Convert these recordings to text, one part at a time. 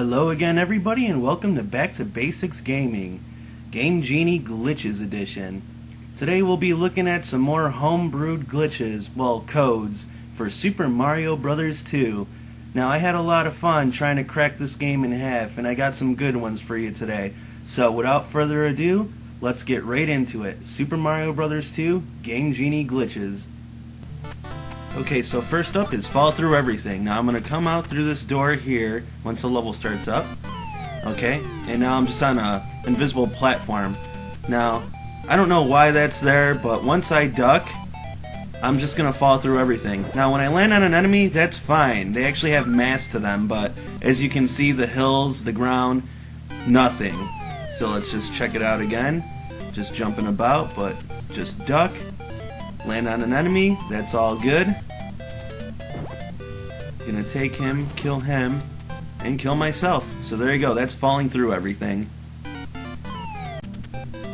Hello again everybody and welcome to Back to Basics Gaming, Game Genie Glitches Edition. Today we'll be looking at some more homebrewed glitches, well codes, for Super Mario Bros. 2. Now I had a lot of fun trying to crack this game in half and I got some good ones for you today. So without further ado, let's get right into it. Super Mario Bros. 2 Game Genie Glitches. Okay, so first up is fall through everything. Now I'm going to come out through this door here once the level starts up. Okay, and now I'm just on a invisible platform. Now, I don't know why that's there, but once I duck, I'm just going to fall through everything. Now when I land on an enemy, that's fine. They actually have mass to them, but as you can see, the hills, the ground, nothing. So let's just check it out again. Just jumping about, but just duck. Land on an enemy, that's all good. Gonna take him, kill him, and kill myself. So there you go, that's falling through everything.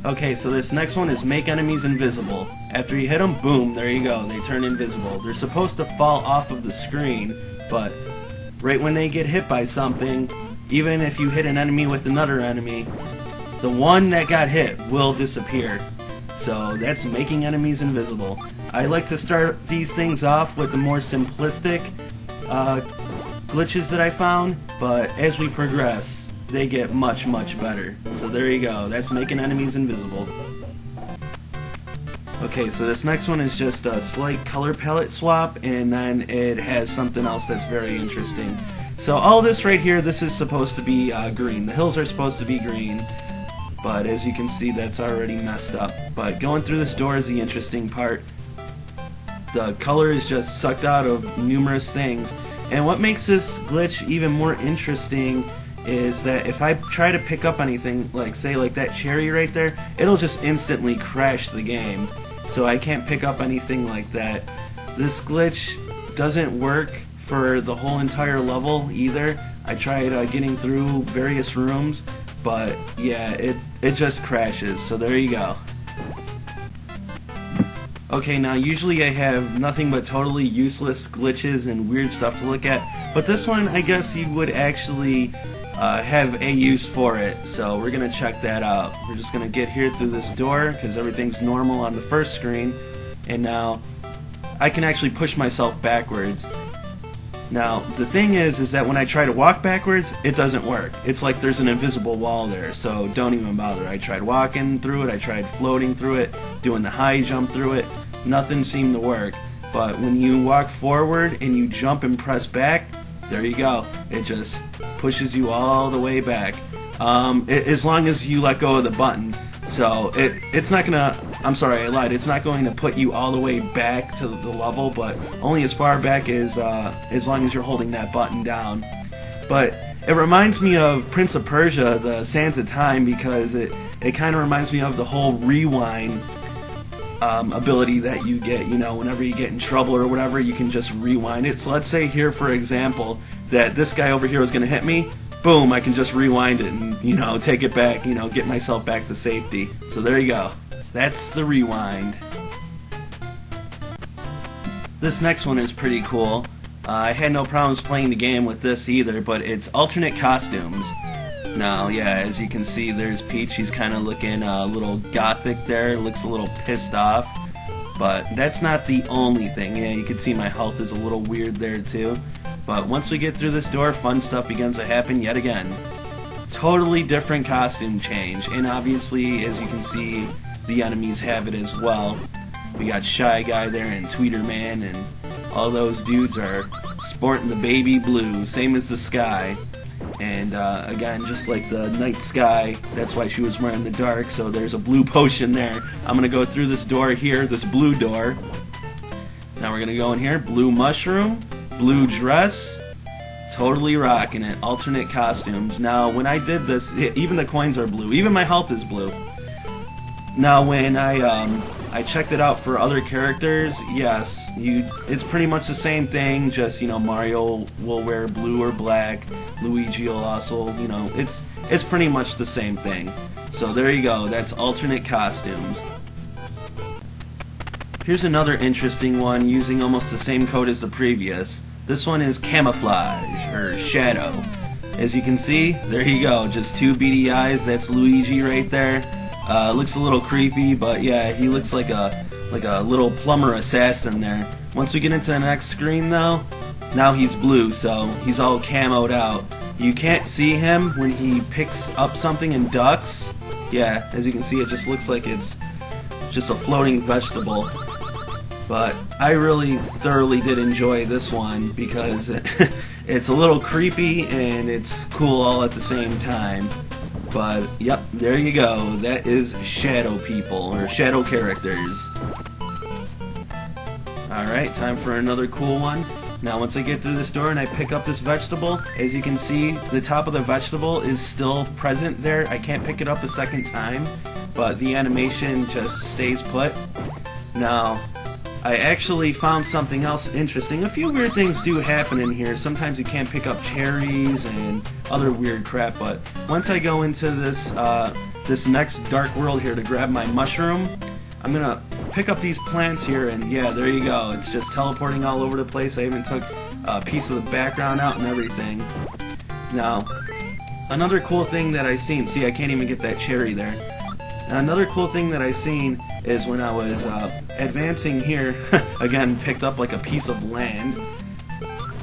Okay, so this next one is make enemies invisible. After you hit them, boom, there you go, they turn invisible. They're supposed to fall off of the screen, but right when they get hit by something, even if you hit an enemy with another enemy, the one that got hit will disappear. So that's making enemies invisible. I like to start these things off with the more simplistic glitches that I found, but as we progress, they get much better. So there you go, that's making enemies invisible. Okay, so this next one is just a slight color palette swap, and then it has something else that's very interesting. So all this right here, this is supposed to be green. The hills are supposed to be green, but as you can see, that's already messed up. But going through this door is the interesting part. The color is just sucked out of numerous things. And what makes this glitch even more interesting is that if I try to pick up anything, like say like that cherry right there, it'll just instantly crash the game. So I can't pick up anything like that. This glitch doesn't work for the whole entire level either. I tried getting through various rooms, but yeah, it just crashes. So there you go. Okay, now usually I have nothing but totally useless glitches and weird stuff to look at, but this one I guess you would actually have a use for it, so we're going to check that out. We're just going to get here through this door because everything's normal on the first screen, and now I can actually push myself backwards. Now the thing is that when I try to walk backwards, it doesn't work. It's like there's an invisible wall there, so don't even bother. I tried walking through it, I tried floating through it, doing the high jump through it, nothing seemed to work. But when you walk forward and you jump and press back, there you go. It just pushes you all the way back. As long as you let go of the button. So it's not gonna, I'm sorry, I lied, it's not going to put you all the way back to the level, but only as far back as long as you're holding that button down. But it reminds me of Prince of Persia, the Sands of Time, because it kind of reminds me of the whole rewind ability that you get, you know, whenever you get in trouble or whatever, you can just rewind it. So let's say here, for example, that this guy over here was going to hit me. Boom, I can just rewind it and, you know, take it back, you know, get myself back to safety. So there you go. That's the rewind. This next one is pretty cool. I had no problems playing the game with this either, but it's alternate costumes. Now, yeah, as you can see, there's Peach. She's kind of looking a little gothic there, looks a little pissed off. But that's not the only thing. Yeah, you can see my health is a little weird there too. But once we get through this door, fun stuff begins to happen yet again. Totally different costume change, and obviously, as you can see, the enemies have it as well. We got Shy Guy there and Tweeter Man, and all those dudes are sporting the baby blue, same as the sky. And again, just like the night sky, that's why she was wearing the dark, so there's a blue potion there. I'm going to go through this door here, this blue door. Now we're going to go in here, blue mushroom, blue dress, totally rocking it, alternate costumes. Now when I did this, even the coins are blue, even my health is blue. Now when I checked it out for other characters, yes, it's pretty much the same thing, just, you know, Mario will wear blue or black, Luigi will also, you know, it's pretty much the same thing. So there you go, that's alternate costumes. Here's another interesting one using almost the same code as the previous. This one is camouflage, or shadow. as you can see, there you go, just two beady eyes. That's Luigi right there. Looks a little creepy, but yeah, he looks like a little plumber assassin there. Once we get into the next screen though, now he's blue, so he's all camoed out. You can't see him when he picks up something and ducks. Yeah, as you can see, it just looks like it's just a floating vegetable. But I really thoroughly did enjoy this one because it's a little creepy and it's cool all at the same time. But yep, there you go. That is shadow people, or shadow characters. Alright, time for another cool one. Now once I get through this door and I pick up this vegetable, as you can see, the top of the vegetable is still present there. I can't pick it up a second time, but the animation just stays put. Now, I actually found something else interesting. A few weird things do happen in here. Sometimes you can't pick up cherries and other weird crap, but once I go into this this next dark world here to grab my mushroom, I'm gonna pick up these plants here, and yeah, there you go. It's just teleporting all over the place. I even took a piece of the background out and everything. Now, another cool thing that I seen, see, I can't even get that cherry there. Another cool thing that I seen is when I was advancing here, again, picked up like a piece of land,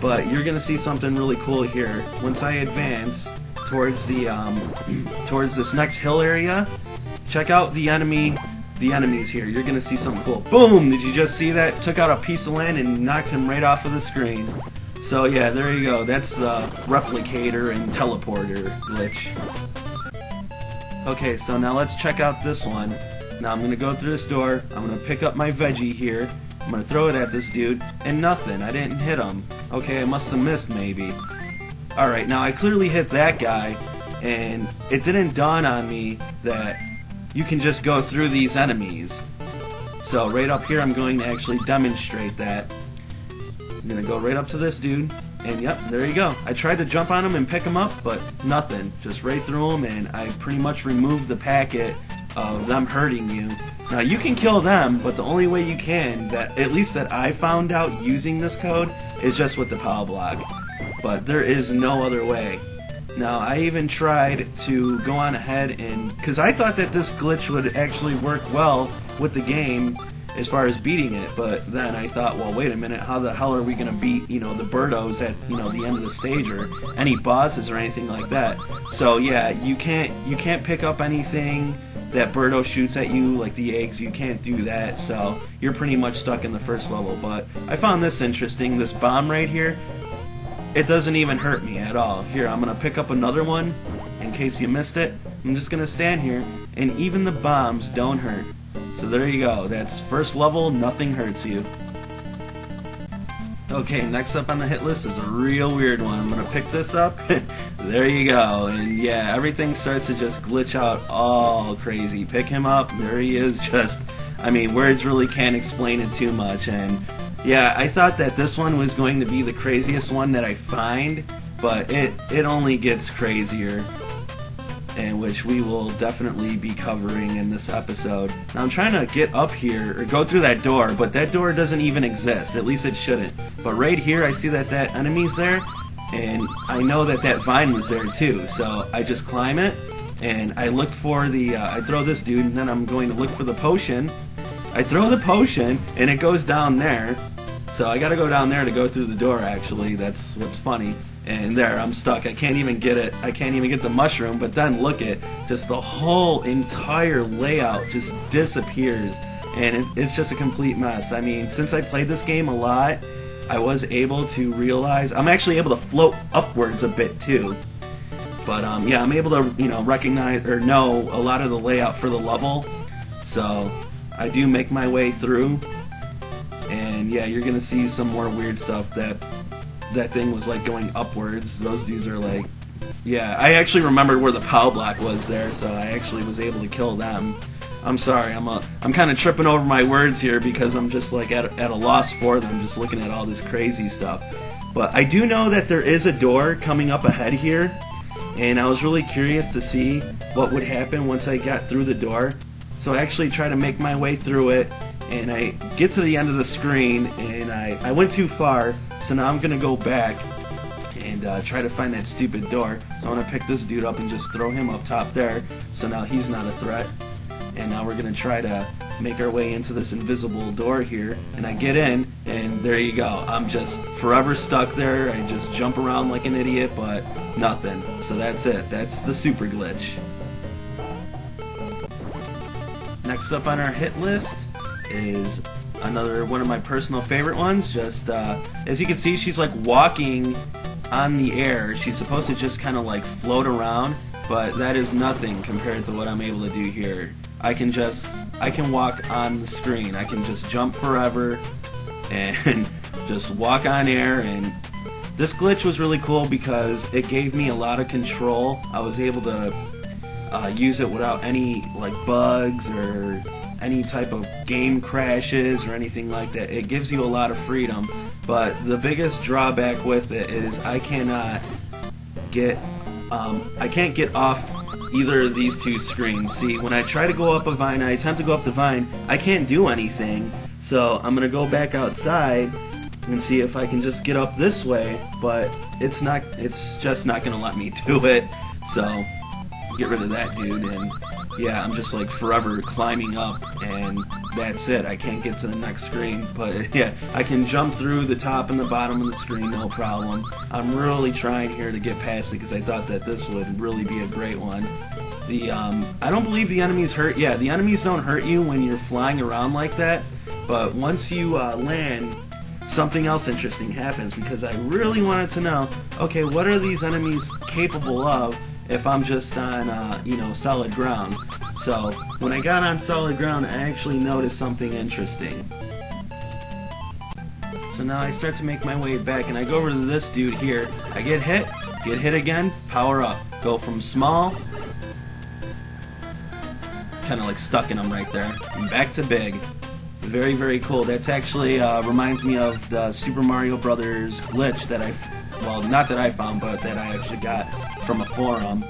but you're gonna see something really cool here. Once I advance towards the towards this next hill area, check out the enemies here. You're gonna see something cool. Boom! Did you just see that? Took out a piece of land and knocked him right off of the screen. So yeah, there you go. That's the replicator and teleporter glitch. Okay, so now let's check out this one. Now I'm gonna go through this door. I'm gonna pick up my veggie here. I'm gonna throw it at this dude, and nothing. I didn't hit him. Okay, I must have missed maybe. Alright, now I clearly hit that guy, and it didn't dawn on me that you can just go through these enemies. So right up here I'm going to actually demonstrate that. I'm going to go right up to this dude, and yep, there you go. I tried to jump on him and pick him up, but nothing. Just right through him, and I pretty much removed the packet of them hurting you. Now you can kill them, but the only way you can, that at least that I found out using this code, is just with the power block. But there is no other way. Now, I even tried to go on ahead and, because I thought that this glitch would actually work well with the game as far as beating it, but then I thought, well, wait a minute, how the hell are we going to beat, the birdos at, the end of the stage, or any bosses or anything like that? So yeah, you can't pick up anything that Birdo shoots at you, like the eggs. You can't do that, so you're pretty much stuck in the first level. But I found this interesting, this bomb right here. It doesn't even hurt me at all. Here, I'm going to pick up another one in case you missed it. I'm just going to stand here, and even the bombs don't hurt. So there you go. That's first level, nothing hurts you. Okay, next up on the hit list is a real weird one. I'm going to pick this up. There you go. And yeah, everything starts to just glitch out all crazy. Pick him up. There he is. Just, words really can't explain it too much. And yeah, I thought that this one was going to be the craziest one that I find, but it only gets crazier, and which we will definitely be covering in this episode. Now I'm trying to get up here, or go through that door, but that door doesn't even exist. At least it shouldn't. But right here, I see that enemy's there, and I know that vine was there too, so I just climb it, and I look for the, I throw this dude, and then I'm going to look for the potion. I throw the potion, and it goes down there. So I gotta go down there to go through the door, actually. That's what's funny. And there, I'm stuck. I can't even get it. I can't even get the mushroom, but then look at, just the whole entire layout just disappears. And it's just a complete mess. Since I played this game a lot, I was able to realize, I'm actually able to float upwards a bit too. But yeah, I'm able to, recognize, or know a lot of the layout for the level. So I do make my way through, and yeah, you're gonna see some more weird stuff. That thing was like going upwards. Those dudes are like, yeah, I actually remembered where the power block was there, so I actually was able to kill them. I'm sorry, I'm kind of tripping over my words here because I'm just like at a loss for them, just looking at all this crazy stuff. But I do know that there is a door coming up ahead here, and I was really curious to see what would happen once I got through the door. So I actually try to make my way through it, and I get to the end of the screen, and I went too far, so now I'm going to go back, and try to find that stupid door. So I'm going to pick this dude up and just throw him up top there, so now he's not a threat. And now we're going to try to make our way into this invisible door here, and I get in, and there you go. I'm just forever stuck there. I just jump around like an idiot, but nothing. So that's it. That's the super glitch. Next up on our hit list is another one of my personal favorite ones. Just as you can see, she's like walking on the air. She's supposed to just kind of like float around, but that is nothing compared to what I'm able to do here. I can walk on the screen. I can just jump forever and just walk on air. And this glitch was really cool because it gave me a lot of control. I was able to use it without any like bugs or any type of game crashes or anything like that. It gives you a lot of freedom, but the biggest drawback with it is I can't get off either of these two screens. See, when I try to go up a vine, I attempt to go up the vine, I can't do anything. So I'm gonna go back outside and see if I can just get up this way, but it's just not gonna let me do it. So get rid of that dude, and yeah, I'm just like forever climbing up, and that's it. I can't get to the next screen, but yeah, I can jump through the top and the bottom of the screen, no problem. I'm really trying here to get past it because I thought that this would really be a great one. I don't believe the enemies hurt. Yeah, the enemies don't hurt you when you're flying around like that, but once you land, something else interesting happens, because I really wanted to know, okay, what are these enemies capable of if I'm just on, solid ground. So when I got on solid ground, I actually noticed something interesting. So now I start to make my way back, and I go over to this dude here. I get hit again, power up. Go from small, kind of like stuck in him right there, and back to big. Very, very cool. That's actually reminds me of the Super Mario Brothers glitch that not that I found, but that I actually got from a forum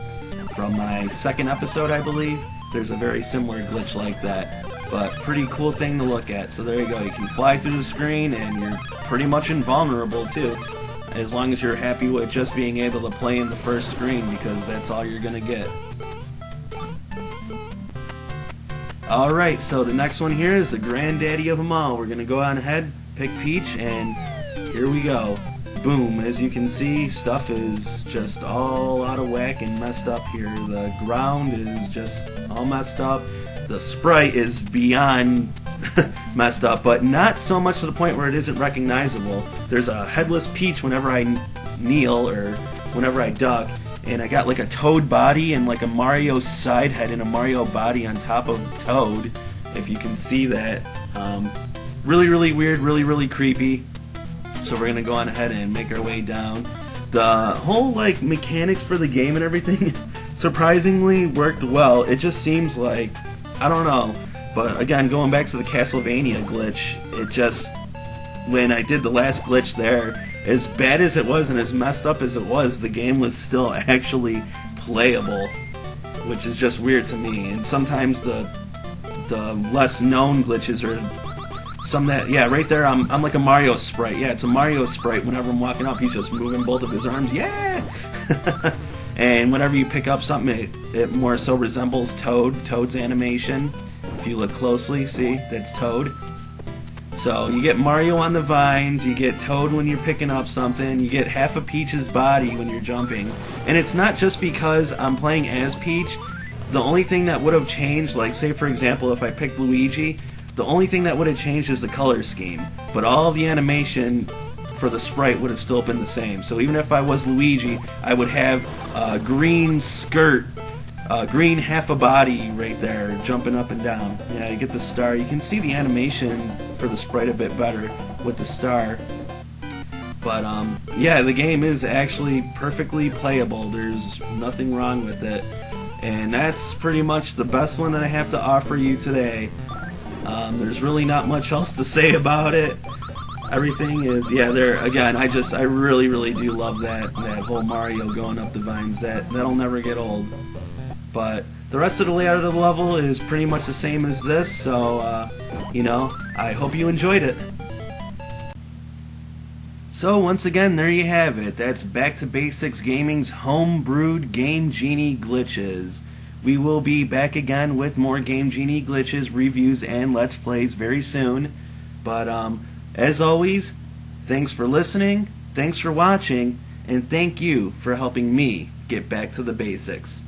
from my second episode, I believe. There's a very similar glitch like that, but pretty cool thing to look at. So there you go. You can fly through the screen, and you're pretty much invulnerable too, as long as you're happy with just being able to play in the first screen, because that's all you're gonna get. Alright, so the next one here is the granddaddy of them all. We're gonna go on ahead, pick Peach, and here we go. Boom. As you can see, stuff is just all out of whack and messed up here. The ground is just all messed up. The sprite is beyond messed up, but not so much to the point where it isn't recognizable. There's a headless Peach whenever I kneel or whenever I duck, and I got like a Toad body and like a Mario side head and a Mario body on top of Toad, if you can see that. Really, really weird, really, really creepy. So we're gonna go on ahead and make our way down. The whole like mechanics for the game and everything surprisingly worked well. It just seems like, I don't know, but again, going back to the Castlevania glitch, it just, when I did the last glitch there, as bad as it was and as messed up as it was, the game was still actually playable, which is just weird to me. And sometimes the less known glitches are some that, yeah, right there, I'm like a Mario sprite. Yeah, it's a Mario sprite. Whenever I'm walking up, he's just moving both of his arms. Yeah! And whenever you pick up something, it more so resembles Toad's animation. If you look closely, see, that's Toad. So you get Mario on the vines, you get Toad when you're picking up something, you get half of Peach's body when you're jumping. And it's not just because I'm playing as Peach. The only thing that would have changed, like say for example, if I picked Luigi, the only thing that would have changed is the color scheme, but all of the animation for the sprite would have still been the same. So even if I was Luigi, I would have a green skirt, green half a body right there, jumping up and down. Yeah, you get the star. You can see the animation for the sprite a bit better with the star. But yeah, the game is actually perfectly playable. There's nothing wrong with it. And that's pretty much the best one that I have to offer you today. There's really not much else to say about it. Everything is, yeah, there again, I really, really do love that whole Mario going up the vines. That'll never get old. But the rest of the layout of the level is pretty much the same as this, so, I hope you enjoyed it. So once again, there you have it. That's Back to Basics Gaming's home-brewed Game Genie glitches. We will be back again with more Game Genie glitches, reviews, and Let's Plays very soon. But as always, thanks for listening, thanks for watching, and thank you for helping me get back to the basics.